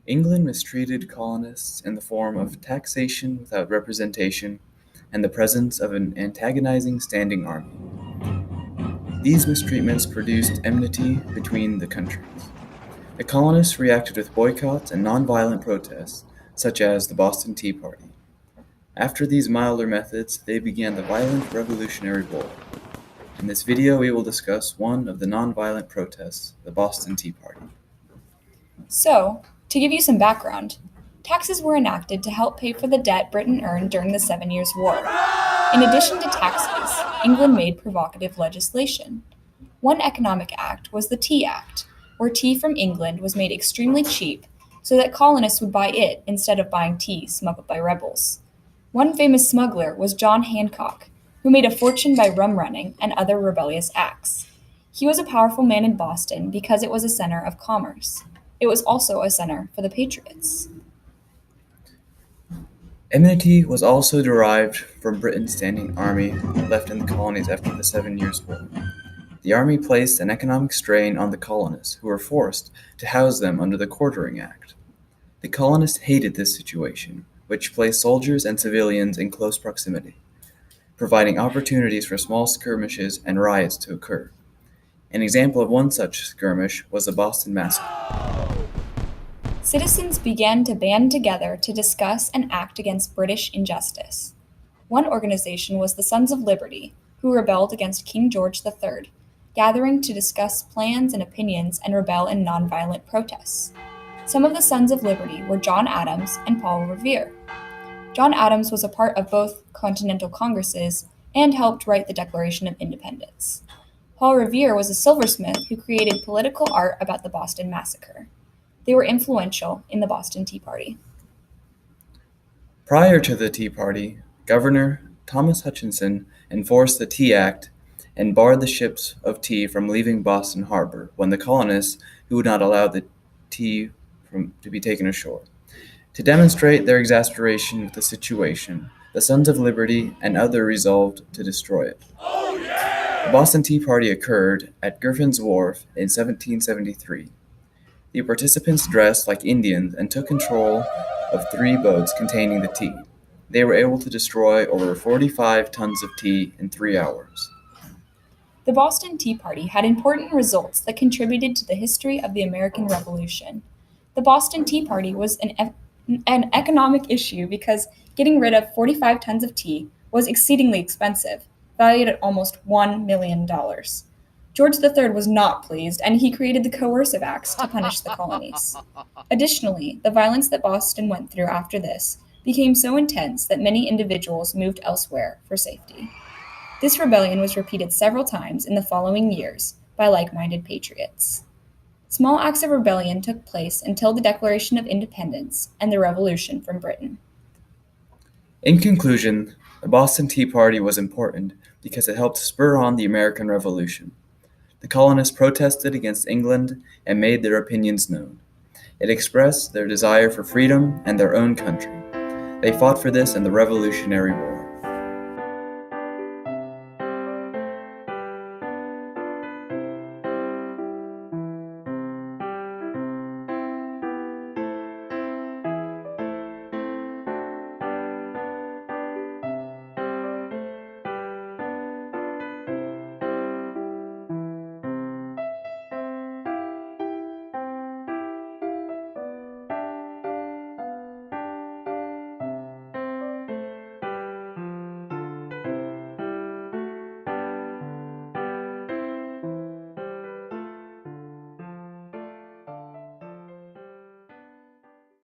England mistreated colonists in the form of taxation without representation and the presence of an antagonizing standing army. These mistreatments produced enmity between the countries. The colonists reacted with boycotts and nonviolent protests, such as the Boston Tea Party. After these milder methods, they began the violent Revolutionary War. In this video, we will discuss one of the nonviolent protests, the Boston Tea Party. So, to give you some background, taxes were enacted to help pay for the debt Britain earned during the 7 Years' War. In addition to taxes, England made provocative legislation. One economic act was the Tea Act, where tea from England was made extremely cheap so that colonists would buy it instead of buying tea smuggled by rebels. One famous smuggler was John Hancock, who made a fortune by rum running and other rebellious acts. He was a powerful man in Boston because it was a center of commerce. It was also a center for the Patriots. Enmity was also derived from Britain's standing army left in the colonies after the 7 Years' War. The army placed an economic strain on the colonists, who were forced to house them under the Quartering Act. The colonists hated this situation, which placed soldiers and civilians in close proximity, providing opportunities for small skirmishes and riots to occur. An example of one such skirmish was the Boston Massacre. Citizens began to band together to discuss and act against British injustice. One organization was the Sons of Liberty, who rebelled against King George III, gathering to discuss plans and opinions and rebel in nonviolent protests. Some of the Sons of Liberty were John Adams and Paul Revere. John Adams was a part of both Continental Congresses and helped write the Declaration of Independence. Paul Revere was a silversmith who created political art about the Boston Massacre. They were influential in the Boston Tea Party. Prior to the Tea Party, Governor Thomas Hutchinson enforced the Tea Act and barred the ships of tea from leaving Boston Harbor when the colonists who would not allow the tea to be taken ashore. To demonstrate their exasperation with the situation, the Sons of Liberty and others resolved to destroy it. The Boston Tea Party occurred at Griffin's Wharf in 1773. The participants dressed like Indians and took control of 3 boats containing the tea. They were able to destroy over 45 tons of tea in 3 hours. The Boston Tea Party had important results that contributed to the history of the American Revolution. The Boston Tea Party was an economic issue because getting rid of 45 tons of tea was exceedingly expensive, valued at almost $1 million. George III was not pleased, and he created the Coercive Acts to punish the colonies. Additionally, the violence that Boston went through after this became so intense that many individuals moved elsewhere for safety. This rebellion was repeated several times in the following years by like-minded patriots. Small acts of rebellion took place until the Declaration of Independence and the Revolution from Britain. In conclusion, the Boston Tea Party was important because it helped spur on the American Revolution. The colonists protested against England and made their opinions known. It expressed their desire for freedom and their own country. They fought for this in the Revolutionary War.